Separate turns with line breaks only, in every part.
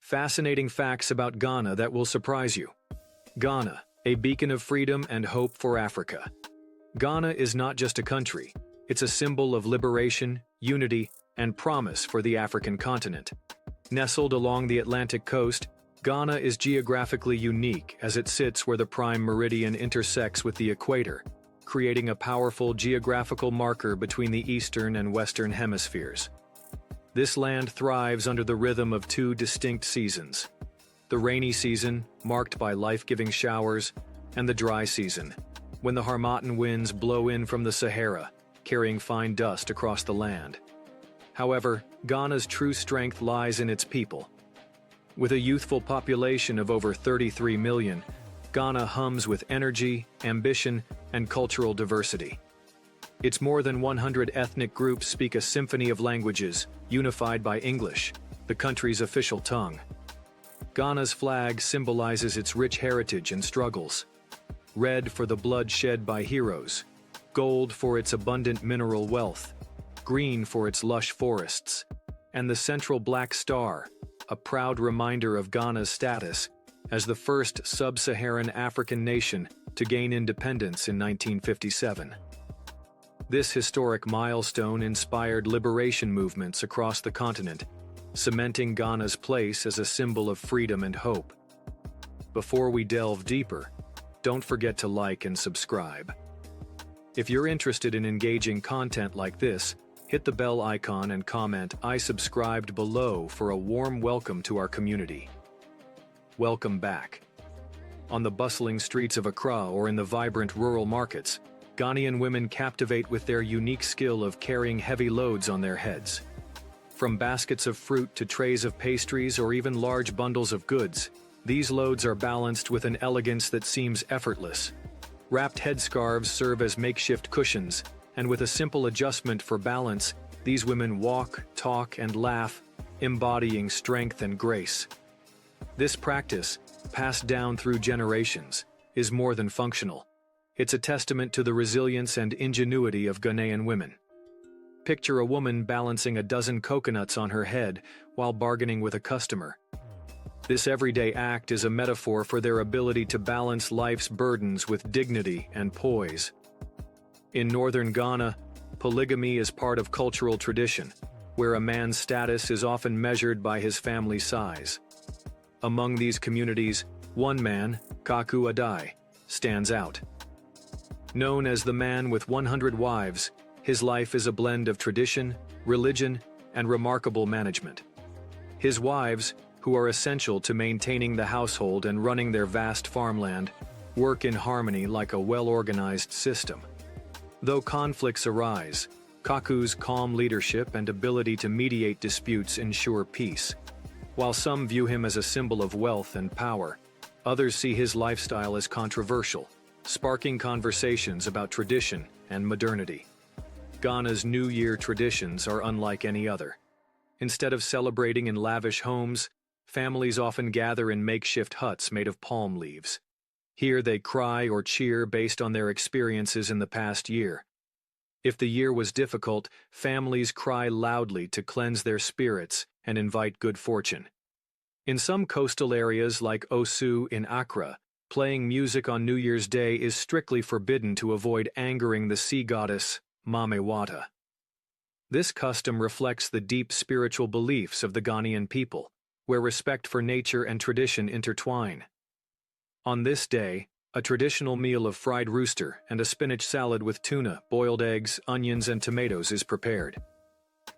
Fascinating facts about Ghana that will surprise you. Ghana, a beacon of freedom and hope for Africa. Ghana is not just a country, it's a symbol of liberation, unity, and promise for the African continent. Nestled along the Atlantic coast, Ghana is geographically unique as it sits where the prime meridian intersects with the equator, creating a powerful geographical marker between the eastern and western hemispheres. This land thrives under the rhythm of two distinct seasons: the rainy season, marked by life-giving showers, and the dry season, when the harmattan winds blow in from the Sahara, carrying fine dust across the land. However, Ghana's true strength lies in its people. With a youthful population of over 33 million, Ghana hums with energy, ambition, and cultural diversity. Its more than 100 ethnic groups speak a symphony of languages, unified by English, the country's official tongue. Ghana's flag symbolizes its rich heritage and struggles. Red for the blood shed by heroes, gold for its abundant mineral wealth, green for its lush forests, and the central black star, a proud reminder of Ghana's status as the first sub-Saharan African nation to gain independence in 1957. This historic milestone inspired liberation movements across the continent, cementing Ghana's place as a symbol of freedom and hope. Before we delve deeper, don't forget to like and subscribe. If you're interested in engaging content like this, hit the bell icon and comment "I subscribed" below for a warm welcome to our community. Welcome back. On the bustling streets of Accra or in the vibrant rural markets, Ghanaian women captivate with their unique skill of carrying heavy loads on their heads. From baskets of fruit to trays of pastries or even large bundles of goods, these loads are balanced with an elegance that seems effortless. Wrapped headscarves serve as makeshift cushions, and with a simple adjustment for balance, these women walk, talk, and laugh, embodying strength and grace. This practice, passed down through generations, is more than functional. It's a testament to the resilience and ingenuity of Ghanaian women. Picture a woman balancing a dozen coconuts on her head while bargaining with a customer. This everyday act is a metaphor for their ability to balance life's burdens with dignity and poise. In northern Ghana, polygamy is part of cultural tradition, where a man's status is often measured by his family size. Among these communities, one man, Kaku Adai, stands out. Known as the man with 100 wives, his life is a blend of tradition, religion, and remarkable management. His wives, who are essential to maintaining the household and running their vast farmland, work in harmony like a well-organized system. Though conflicts arise, Kaku's calm leadership and ability to mediate disputes ensure peace. While some view him as a symbol of wealth and power, others see his lifestyle as controversial, sparking conversations about tradition and modernity. Ghana's New Year traditions are unlike any other. Instead of celebrating in lavish homes, families often gather in makeshift huts made of palm leaves. Here they cry or cheer based on their experiences in the past year. If the year was difficult, families cry loudly to cleanse their spirits and invite good fortune. In some coastal areas like Osu in Accra, playing music on New Year's Day is strictly forbidden to avoid angering the sea goddess, Mamewata. This custom reflects the deep spiritual beliefs of the Ghanaian people, where respect for nature and tradition intertwine. On this day, a traditional meal of fried rooster and a spinach salad with tuna, boiled eggs, onions, and tomatoes is prepared.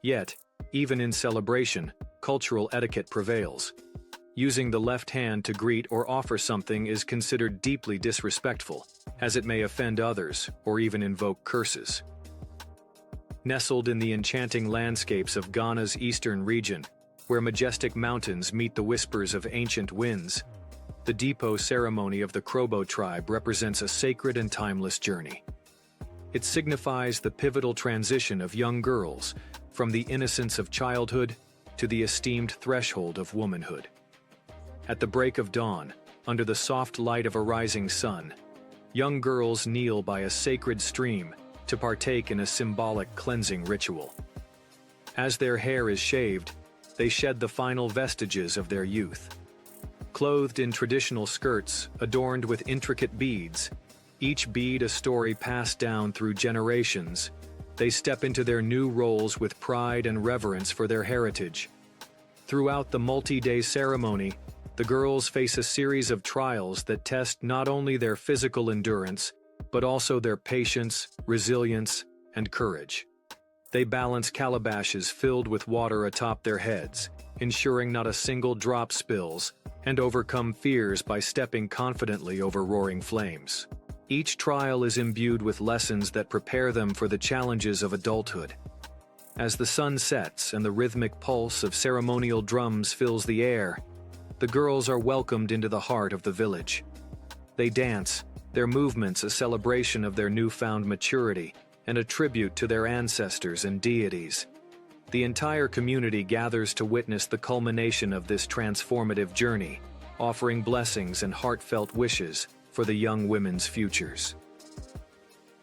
Yet, even in celebration, cultural etiquette prevails. Using the left hand to greet or offer something is considered deeply disrespectful, as it may offend others or even invoke curses. Nestled in the enchanting landscapes of Ghana's eastern region, where majestic mountains meet the whispers of ancient winds, the Dipo ceremony of the Krobo tribe represents a sacred and timeless journey. It signifies the pivotal transition of young girls from the innocence of childhood to the esteemed threshold of womanhood. At the break of dawn, under the soft light of a rising sun, young girls kneel by a sacred stream to partake in a symbolic cleansing ritual. As their hair is shaved, they shed the final vestiges of their youth. Clothed in traditional skirts adorned with intricate beads, each bead a story passed down through generations, they step into their new roles with pride and reverence for their heritage. Throughout the multi-day ceremony, the girls face a series of trials that test not only their physical endurance, but also their patience, resilience, and courage. They balance calabashes filled with water atop their heads, ensuring not a single drop spills, and overcome fears by stepping confidently over roaring flames. Each trial is imbued with lessons that prepare them for the challenges of adulthood. As the sun sets and the rhythmic pulse of ceremonial drums fills the air, the girls are welcomed into the heart of the village. They dance, their movements a celebration of their newfound maturity and a tribute to their ancestors and deities. The entire community gathers to witness the culmination of this transformative journey, offering blessings and heartfelt wishes for the young women's futures.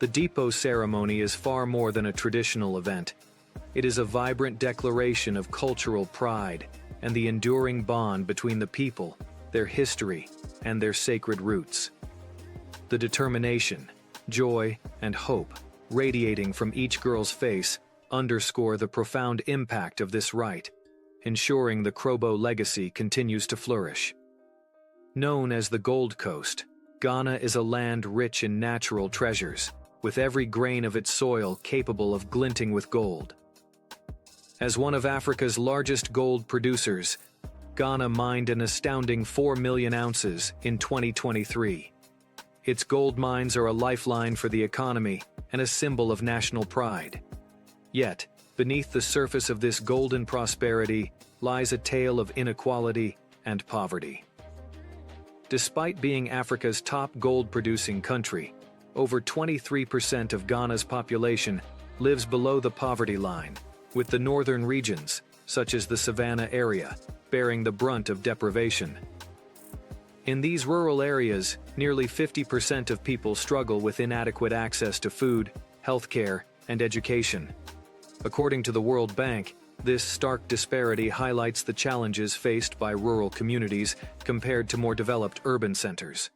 The Depot ceremony is far more than a traditional event. It is a vibrant declaration of cultural pride and the enduring bond between the people, their history, and their sacred roots. The determination, joy, and hope radiating from each girl's face underscore the profound impact of this rite, ensuring the Krobo legacy continues to flourish. Known as the Gold Coast, Ghana is a land rich in natural treasures, with every grain of its soil capable of glinting with gold. As one of Africa's largest gold producers, Ghana mined an astounding 4 million ounces in 2023. Its gold mines are a lifeline for the economy and a symbol of national pride. Yet, beneath the surface of this golden prosperity lies a tale of inequality and poverty. Despite being Africa's top gold-producing country, over 23% of Ghana's population lives below the poverty line, with the northern regions, such as the Savannah area, bearing the brunt of deprivation. In these rural areas, nearly 50% of people struggle with inadequate access to food, healthcare, and education. According to the World Bank, this stark disparity highlights the challenges faced by rural communities compared to more developed urban centers.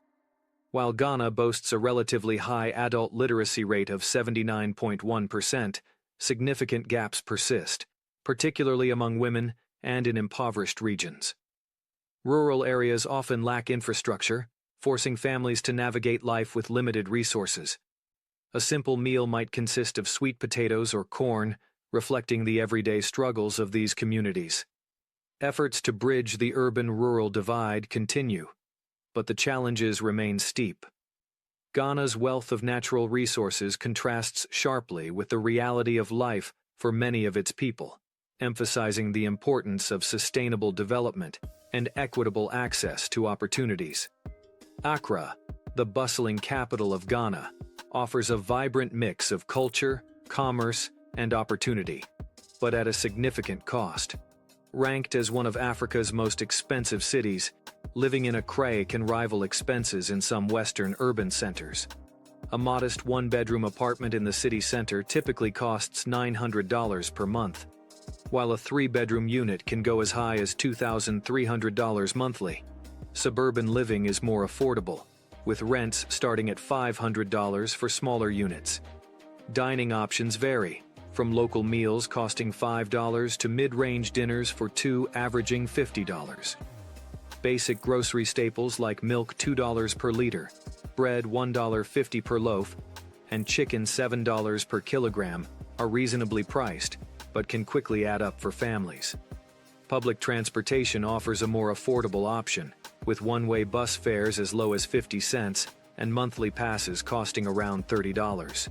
While Ghana boasts a relatively high adult literacy rate of 79.1%, significant gaps persist, particularly among women and in impoverished regions. Rural areas often lack infrastructure, forcing families to navigate life with limited resources. A simple meal might consist of sweet potatoes or corn, reflecting the everyday struggles of these communities. Efforts to bridge the urban-rural divide continue, but the challenges remain steep. Ghana's wealth of natural resources contrasts sharply with the reality of life for many of its people, emphasizing the importance of sustainable development and equitable access to opportunities. Accra, the bustling capital of Ghana, offers a vibrant mix of culture, commerce, and opportunity, but at a significant cost. Ranked as one of Africa's most expensive cities, living in Accra can rival expenses in some Western urban centers. A modest one-bedroom apartment in the city center typically costs $900 per month, while a three-bedroom unit can go as high as $2,300 monthly. Suburban living is more affordable, with rents starting at $500 for smaller units. Dining options vary, from local meals costing $5 to mid-range dinners for two averaging $50. Basic grocery staples like milk $2 per liter, bread $1.50 per loaf, and chicken $7 per kilogram are reasonably priced, but can quickly add up for families. Public transportation offers a more affordable option, with one-way bus fares as low as 50 cents and monthly passes costing around $30.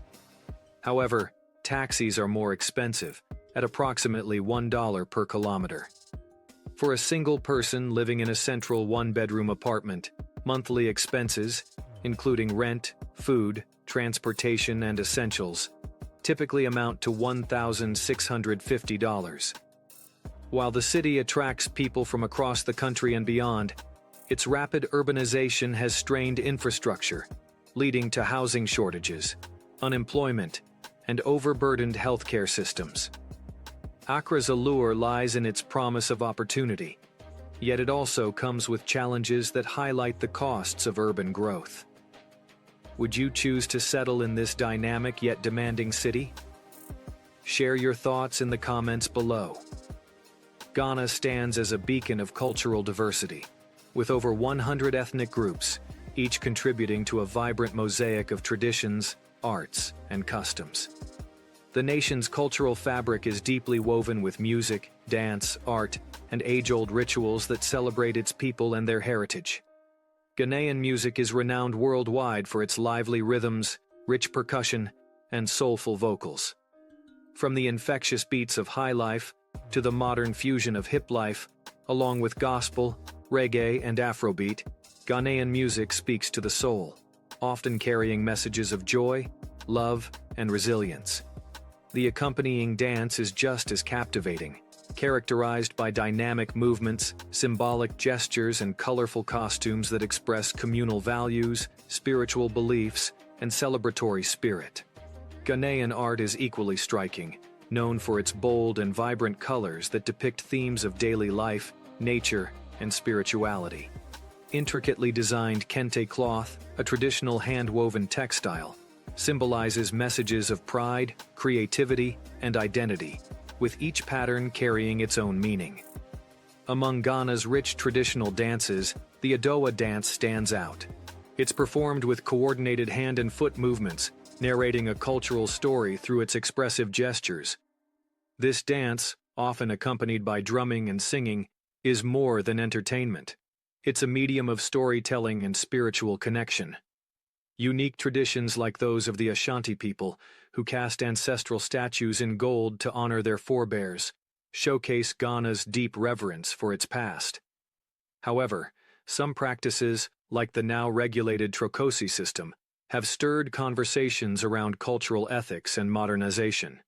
However, taxis are more expensive, at approximately $1 per kilometer. For a single person living in a central one-bedroom apartment, monthly expenses, including rent, food, transportation, and essentials, typically amount to $1,650. While the city attracts people from across the country and beyond, its rapid urbanization has strained infrastructure, leading to housing shortages, unemployment, and overburdened healthcare systems. Accra's allure lies in its promise of opportunity, yet it also comes with challenges that highlight the costs of urban growth. Would you choose to settle in this dynamic yet demanding city? Share your thoughts in the comments below. Ghana stands as a beacon of cultural diversity, with over 100 ethnic groups, each contributing to a vibrant mosaic of traditions, arts, and customs. The nation's cultural fabric is deeply woven with music, dance, art, and age-old rituals that celebrate its people and their heritage. Ghanaian music is renowned worldwide for its lively rhythms, rich percussion, and soulful vocals. From the infectious beats of highlife to the modern fusion of hiplife, along with gospel, reggae, and Afrobeat, Ghanaian music speaks to the soul, often carrying messages of joy, love, and resilience. The accompanying dance is just as captivating, characterized by dynamic movements, symbolic gestures, and colorful costumes that express communal values, spiritual beliefs, and celebratory spirit. Ghanaian art is equally striking, known for its bold and vibrant colors that depict themes of daily life, nature, and spirituality. Intricately designed Kente cloth, a traditional hand-woven textile, symbolizes messages of pride, creativity, and identity, with each pattern carrying its own meaning. Among Ghana's rich traditional dances, the Adowa dance stands out. It's performed with coordinated hand and foot movements, narrating a cultural story through its expressive gestures. This dance, often accompanied by drumming and singing, is more than entertainment. It's a medium of storytelling and spiritual connection. Unique traditions like those of the Ashanti people, who cast ancestral statues in gold to honor their forebears, showcase Ghana's deep reverence for its past. However, some practices, like the now regulated Trokosi system, have stirred conversations around cultural ethics and modernization.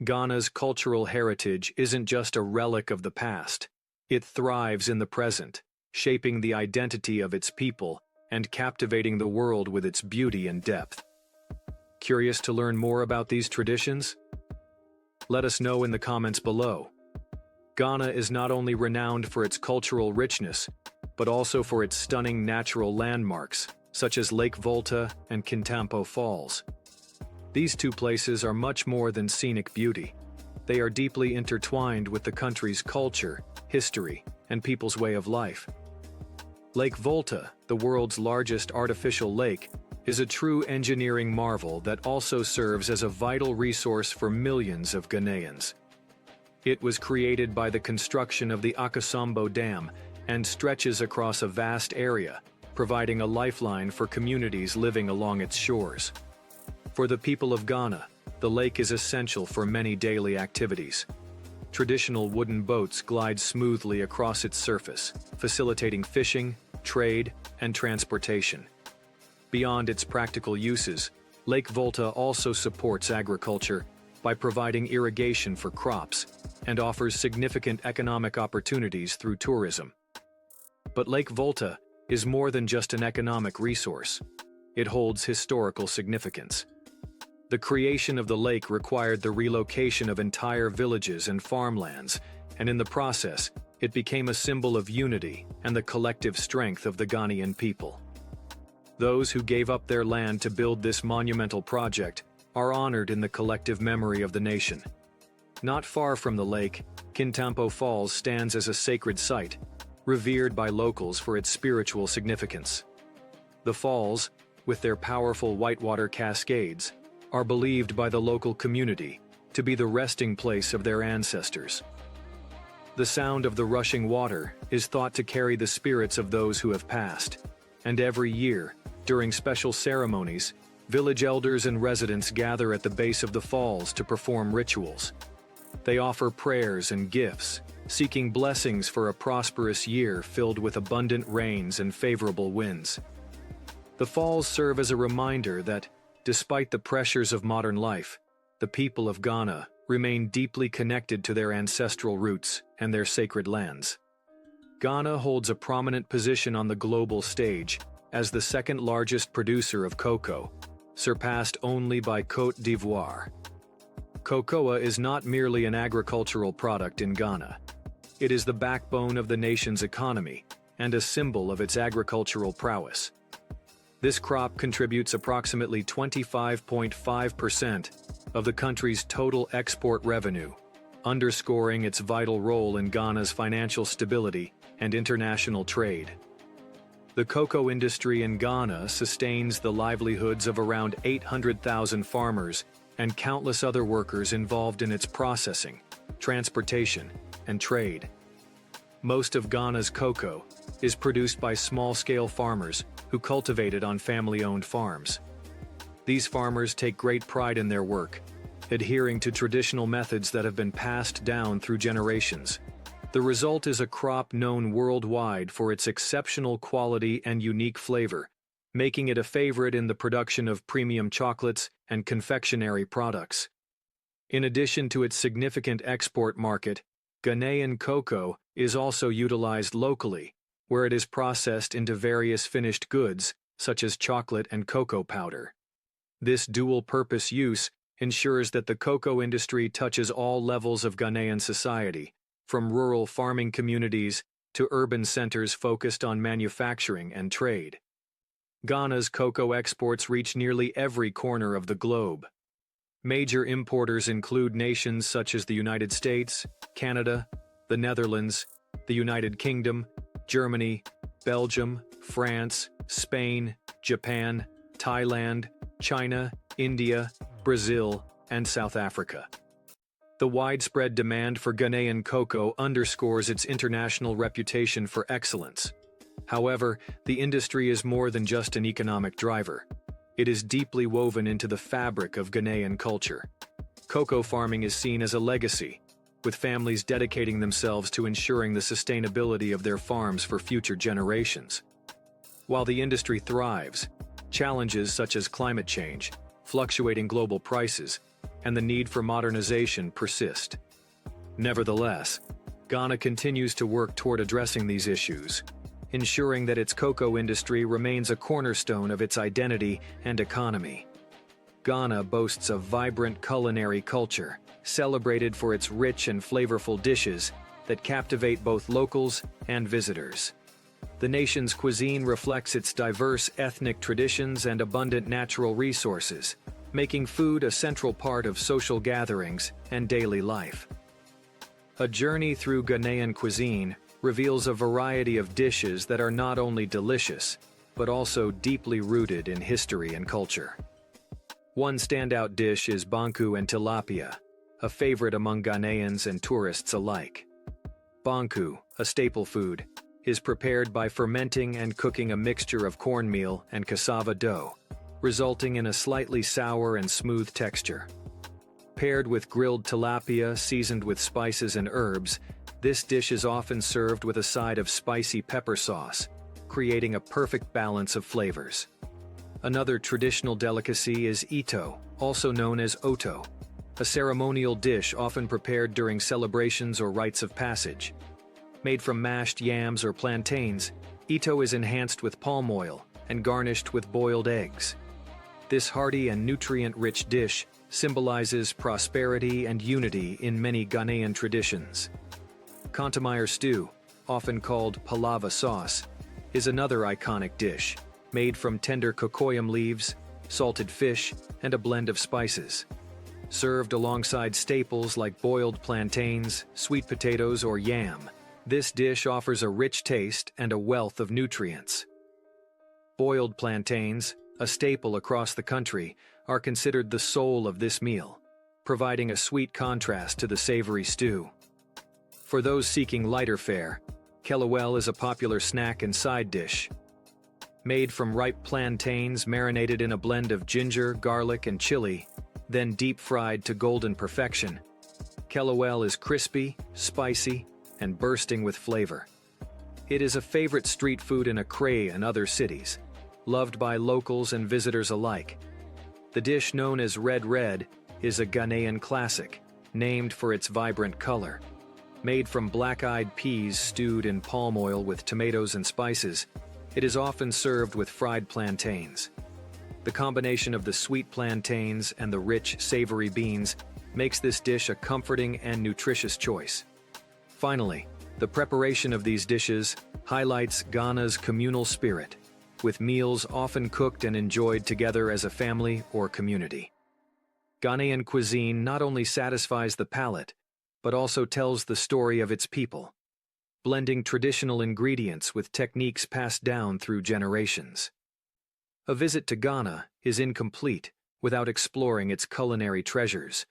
Ghana's cultural heritage isn't just a relic of the past. It thrives in the present, shaping the identity of its people and captivating the world with its beauty and depth. Curious to learn more about these traditions? Let us know in the comments below. Ghana is not only renowned for its cultural richness, but also for its stunning natural landmarks, such as Lake Volta and Kintampo Falls. These two places are much more than scenic beauty. They are deeply intertwined with the country's culture, history, and people's way of life. Lake Volta, the world's largest artificial lake, is a true engineering marvel that also serves as a vital resource for millions of Ghanaians. It was created by the construction of the Akosombo Dam and stretches across a vast area, providing a lifeline for communities living along its shores. For the people of Ghana, the lake is essential for many daily activities. Traditional wooden boats glide smoothly across its surface, facilitating fishing, trade, and transportation. Beyond its practical uses, Lake Volta also supports agriculture by providing irrigation for crops and offers significant economic opportunities through tourism. But Lake Volta is more than just an economic resource. It holds historical significance. The creation of the lake required the relocation of entire villages and farmlands, and in the process, it became a symbol of unity and the collective strength of the Ghanaian people. Those who gave up their land to build this monumental project are honored in the collective memory of the nation. Not far from the lake, Kintampo Falls stands as a sacred site, revered by locals for its spiritual significance. The falls, with their powerful whitewater cascades, are believed by the local community to be the resting place of their ancestors. The sound of the rushing water is thought to carry the spirits of those who have passed, and every year, during special ceremonies, village elders and residents gather at the base of the falls to perform rituals. They offer prayers and gifts, seeking blessings for a prosperous year filled with abundant rains and favorable winds. The falls serve as a reminder that, despite the pressures of modern life, the people of Ghana remain deeply connected to their ancestral roots and their sacred lands. Ghana holds a prominent position on the global stage as the second-largest producer of cocoa, surpassed only by Côte d'Ivoire. Cocoa is not merely an agricultural product in Ghana. It is the backbone of the nation's economy and a symbol of its agricultural prowess. This crop contributes approximately 25.5% of the country's total export revenue, underscoring its vital role in Ghana's financial stability and international trade. The cocoa industry in Ghana sustains the livelihoods of around 800,000 farmers and countless other workers involved in its processing, transportation, and trade. Most of Ghana's cocoa is produced by small-scale farmers who cultivate it on family-owned farms. These farmers take great pride in their work, adhering to traditional methods that have been passed down through generations. The result is a crop known worldwide for its exceptional quality and unique flavor, making it a favorite in the production of premium chocolates and confectionery products. In addition to its significant export market, Ghanaian cocoa is also utilized locally, where it is processed into various finished goods, such as chocolate and cocoa powder. This dual-purpose use ensures that the cocoa industry touches all levels of Ghanaian society, from rural farming communities to urban centers focused on manufacturing and trade. Ghana's cocoa exports reach nearly every corner of the globe. Major importers include nations such as the United States, Canada, the Netherlands, the United Kingdom, Germany, Belgium, France, Spain, Japan, Thailand, China, India, Brazil, and South Africa. The widespread demand for Ghanaian cocoa underscores its international reputation for excellence. However, the industry is more than just an economic driver. It is deeply woven into the fabric of Ghanaian culture. Cocoa farming is seen as a legacy, with families dedicating themselves to ensuring the sustainability of their farms for future generations. While the industry thrives, challenges such as climate change, fluctuating global prices, and the need for modernization persist. Nevertheless, Ghana continues to work toward addressing these issues, ensuring that its cocoa industry remains a cornerstone of its identity and economy. Ghana boasts a vibrant culinary culture, celebrated for its rich and flavorful dishes that captivate both locals and visitors. The nation's cuisine reflects its diverse ethnic traditions and abundant natural resources, making food a central part of social gatherings and daily life. A journey through Ghanaian cuisine reveals a variety of dishes that are not only delicious, but also deeply rooted in history and culture. One standout dish is banku and tilapia, a favorite among Ghanaians and tourists alike. Banku, a staple food, is prepared by fermenting and cooking a mixture of cornmeal and cassava dough, resulting in a slightly sour and smooth texture. Paired with grilled tilapia seasoned with spices and herbs, this dish is often served with a side of spicy pepper sauce, creating a perfect balance of flavors. Another traditional delicacy is ito, also known as oto, a ceremonial dish often prepared during celebrations or rites of passage. Made from mashed yams or plantains, ito is enhanced with palm oil and garnished with boiled eggs. This hearty and nutrient-rich dish symbolizes prosperity and unity in many Ghanaian traditions. Contamire stew, often called palava sauce, is another iconic dish, made from tender cocoyam leaves, salted fish, and a blend of spices. Served alongside staples like boiled plantains, sweet potatoes, or yam, this dish offers a rich taste and a wealth of nutrients. Boiled plantains, a staple across the country, are considered the soul of this meal, providing a sweet contrast to the savory stew. For those seeking lighter fare, kelewel is a popular snack and side dish. Made from ripe plantains marinated in a blend of ginger, garlic, and chili, then deep-fried to golden perfection, kelewel is crispy, spicy, and bursting with flavor. It is a favorite street food in Accra and other cities, loved by locals and visitors alike. The dish known as red red is a Ghanaian classic, named for its vibrant color. Made from black-eyed peas stewed in palm oil with tomatoes and spices, it is often served with fried plantains. The combination of the sweet plantains and the rich, savory beans makes this dish a comforting and nutritious choice. Finally, the preparation of these dishes highlights Ghana's communal spirit, with meals often cooked and enjoyed together as a family or community. Ghanaian cuisine not only satisfies the palate, but also tells the story of its people, blending traditional ingredients with techniques passed down through generations. A visit to Ghana is incomplete without exploring its culinary treasures,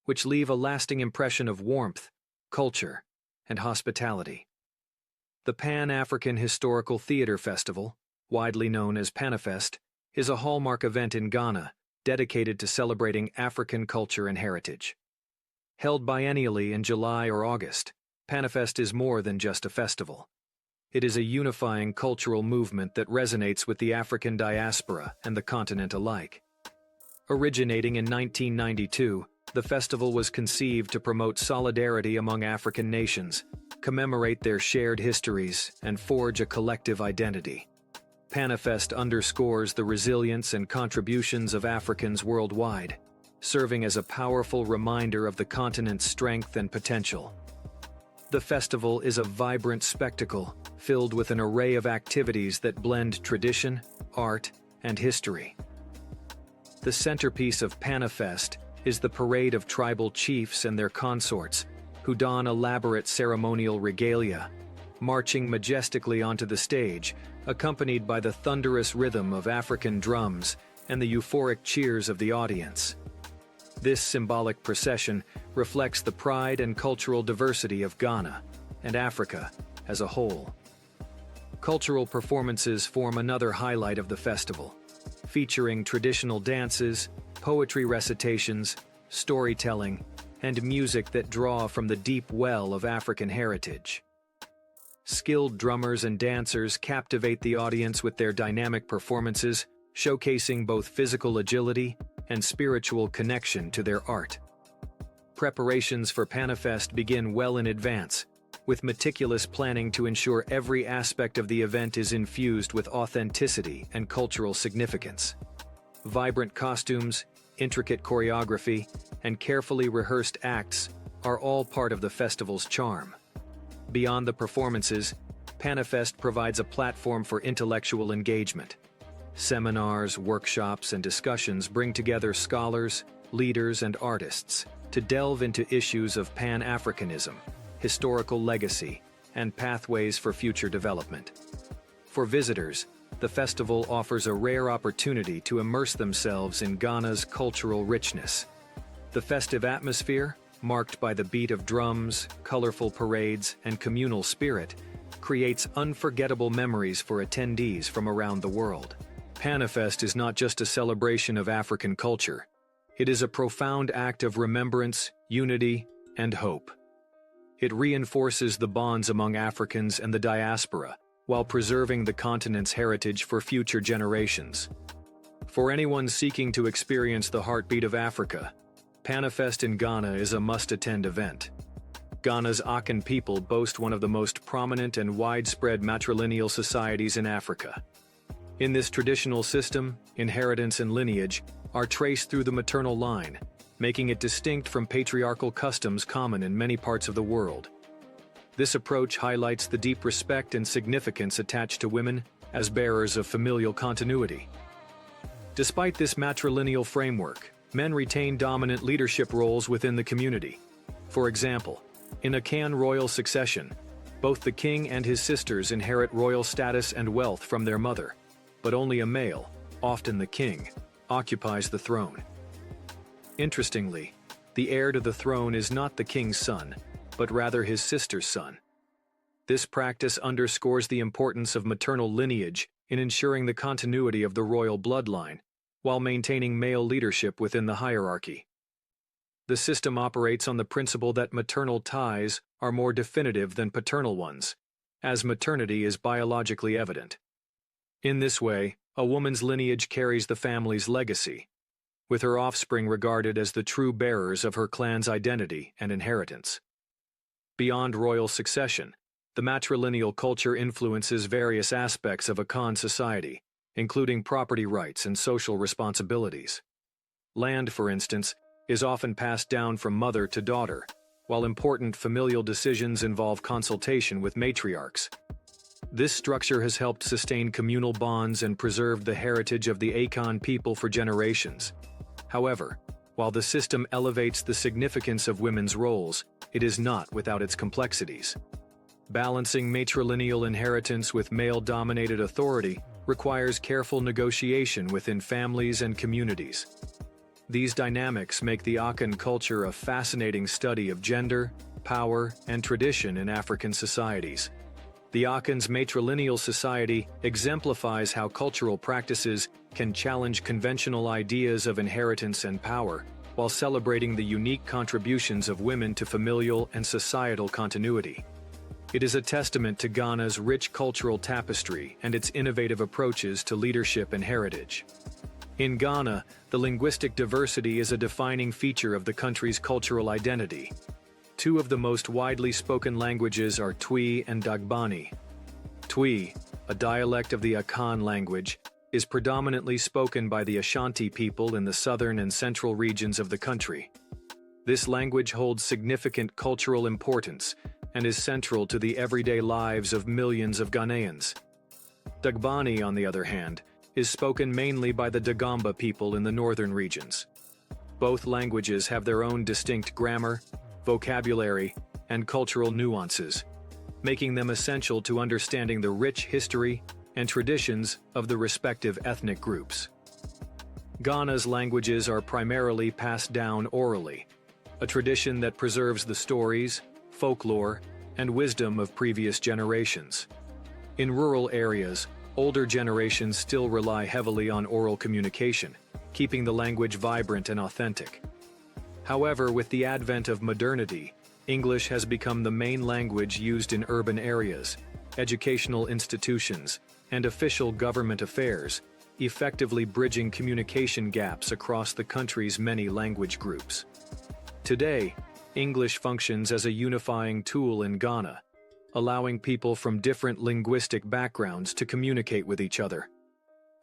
which leave a lasting impression of warmth, culture, and hospitality. The Pan-African Historical Theatre Festival, widely known as Panafest, is a hallmark event in Ghana dedicated to celebrating African culture and heritage. Held biennially in July or August, Panafest is more than just a festival. It is a unifying cultural movement that resonates with the African diaspora and the continent alike. Originating in 1992, the festival was conceived to promote solidarity among African nations, commemorate their shared histories, and forge a collective identity. Panafest underscores the resilience and contributions of Africans worldwide, serving as a powerful reminder of the continent's strength and potential. The festival is a vibrant spectacle filled with an array of activities that blend tradition, art, and history. The centerpiece of Panafest is the parade of tribal chiefs and their consorts, who don elaborate ceremonial regalia, marching majestically onto the stage, accompanied by the thunderous rhythm of African drums and the euphoric cheers of the audience. This symbolic procession reflects the pride and cultural diversity of Ghana and Africa as a whole. Cultural performances form another highlight of the festival, featuring traditional dances, poetry recitations, storytelling, and music that draw from the deep well of African heritage. Skilled drummers and dancers captivate the audience with their dynamic performances, showcasing both physical agility and spiritual connection to their art. Preparations for Panafest begin well in advance, with meticulous planning to ensure every aspect of the event is infused with authenticity and cultural significance. Vibrant costumes, intricate choreography, and carefully rehearsed acts are all part of the festival's charm. Beyond the performances, Panafest provides a platform for intellectual engagement. Seminars, workshops, and discussions bring together scholars, leaders, and artists to delve into issues of Pan-Africanism, historical legacy, and pathways for future development. For visitors, the festival offers a rare opportunity to immerse themselves in Ghana's cultural richness. The festive atmosphere, marked by the beat of drums, colorful parades, and communal spirit, creates unforgettable memories for attendees from around the world. Panafest is not just a celebration of African culture. It is a profound act of remembrance, unity, and hope. It reinforces the bonds among Africans and the diaspora, while preserving the continent's heritage for future generations. For anyone seeking to experience the heartbeat of Africa, Panafest in Ghana is a must-attend event. Ghana's Akan people boast one of the most prominent and widespread matrilineal societies in Africa. In this traditional system, inheritance and lineage are traced through the maternal line, making it distinct from patriarchal customs common in many parts of the world. This approach highlights the deep respect and significance attached to women as bearers of familial continuity. Despite this matrilineal framework, men retain dominant leadership roles within the community. For example, in Akan royal succession, both the king and his sisters inherit royal status and wealth from their mother, but only a male, often the king, occupies the throne. Interestingly, the heir to the throne is not the king's son, but rather his sister's son. This practice underscores the importance of maternal lineage in ensuring the continuity of the royal bloodline, while maintaining male leadership within the hierarchy. The system operates on the principle that maternal ties are more definitive than paternal ones, as maternity is biologically evident. In this way, a woman's lineage carries the family's legacy, with her offspring regarded as the true bearers of her clan's identity and inheritance. Beyond royal succession, the matrilineal culture influences various aspects of Akan society, including property rights and social responsibilities. Land, for instance, is often passed down from mother to daughter, while important familial decisions involve consultation with matriarchs. This structure has helped sustain communal bonds and preserved the heritage of the Akan people for generations. However, while the system elevates the significance of women's roles, it is not without its complexities. Balancing matrilineal inheritance with male-dominated authority requires careful negotiation within families and communities. These dynamics make the Akan culture a fascinating study of gender, power, and tradition in African societies. The Akan's matrilineal society exemplifies how cultural practices can challenge conventional ideas of inheritance and power, while celebrating the unique contributions of women to familial and societal continuity. It is a testament to Ghana's rich cultural tapestry and its innovative approaches to leadership and heritage. In Ghana, the linguistic diversity is a defining feature of the country's cultural identity. Two of the most widely spoken languages are Twi and Dagbani. Twi, a dialect of the Akan language, is predominantly spoken by the Ashanti people in the southern and central regions of the country. This language holds significant cultural importance and is central to the everyday lives of millions of Ghanaians. Dagbani, on the other hand, is spoken mainly by the Dagomba people in the northern regions. Both languages have their own distinct grammar, vocabulary, and cultural nuances, making them essential to understanding the rich history and traditions of the respective ethnic groups. Ghana's languages are primarily passed down orally, a tradition that preserves the stories, folklore, and wisdom of previous generations. In rural areas, older generations still rely heavily on oral communication, keeping the language vibrant and authentic. However, with the advent of modernity, English has become the main language used in urban areas, educational institutions, and official government affairs, effectively bridging communication gaps across the country's many language groups. Today, English functions as a unifying tool in Ghana, allowing people from different linguistic backgrounds to communicate with each other.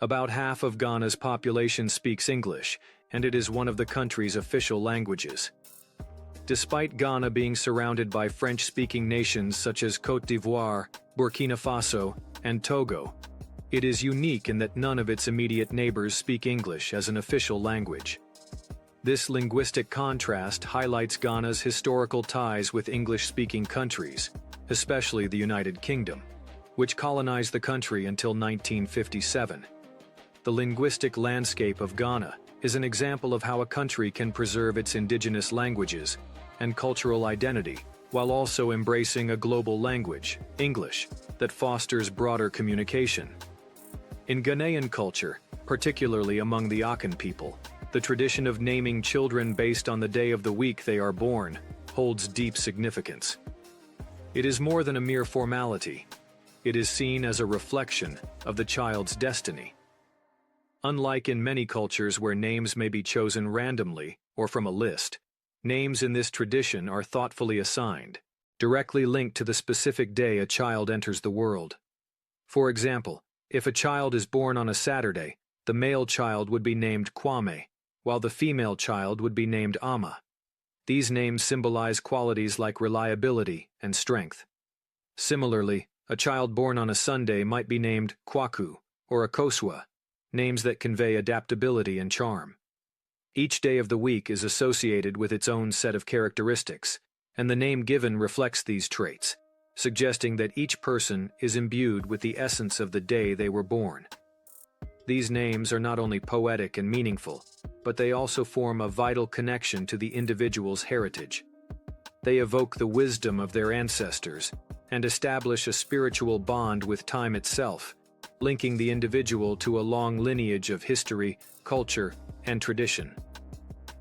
About half of Ghana's population speaks English, and it is one of the country's official languages. Despite Ghana being surrounded by French-speaking nations such as Côte d'Ivoire, Burkina Faso, and Togo, it is unique in that none of its immediate neighbors speak English as an official language. This linguistic contrast highlights Ghana's historical ties with English-speaking countries, especially the United Kingdom, which colonized the country until 1957. The linguistic landscape of Ghana is an example of how a country can preserve its indigenous languages and cultural identity while also embracing a global language, English, that fosters broader communication. In Ghanaian culture, particularly among the Akan people, the tradition of naming children based on the day of the week they are born holds deep significance. It is more than a mere formality. It is seen as a reflection of the child's destiny. Unlike in many cultures where names may be chosen randomly or from a list, names in this tradition are thoughtfully assigned, directly linked to the specific day a child enters the world. For example, if a child is born on a Saturday, the male child would be named Kwame, while the female child would be named Ama. These names symbolize qualities like reliability and strength. Similarly, a child born on a Sunday might be named Kwaku or Akosua, names that convey adaptability and charm. Each day of the week is associated with its own set of characteristics, and the name given reflects these traits, suggesting that each person is imbued with the essence of the day they were born. These names are not only poetic and meaningful, but they also form a vital connection to the individual's heritage. They evoke the wisdom of their ancestors and establish a spiritual bond with time itself, linking the individual to a long lineage of history, culture, and tradition.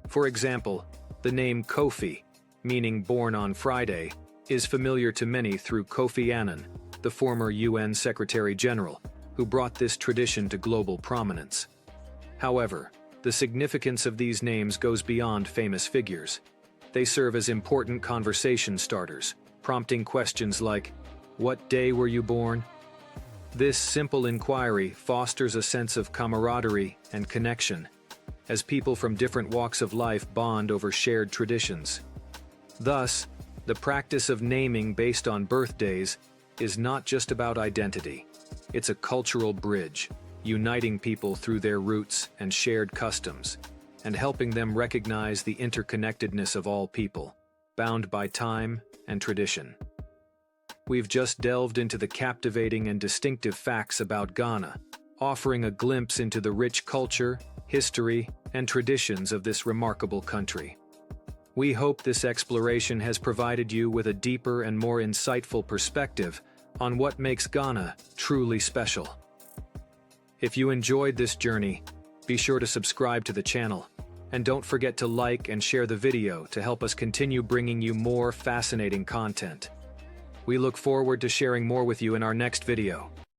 For example, the name Kofi, meaning born on Friday, is familiar to many through Kofi Annan, the former UN Secretary General, who brought this tradition to global prominence. However, the significance of these names goes beyond famous figures. They serve as important conversation starters, prompting questions like, "What day were you born?" This simple inquiry fosters a sense of camaraderie and connection, as people from different walks of life bond over shared traditions. Thus, the practice of naming based on birthdays is not just about identity. It's a cultural bridge, uniting people through their roots and shared customs, and helping them recognize the interconnectedness of all people, bound by time and tradition. We've just delved into the captivating and distinctive facts about Ghana, offering a glimpse into the rich culture, history, and traditions of this remarkable country. We hope this exploration has provided you with a deeper and more insightful perspective on what makes Ghana truly special. If you enjoyed this journey, be sure to subscribe to the channel, and don't forget to like and share the video to help us continue bringing you more fascinating content. We look forward to sharing more with you in our next video.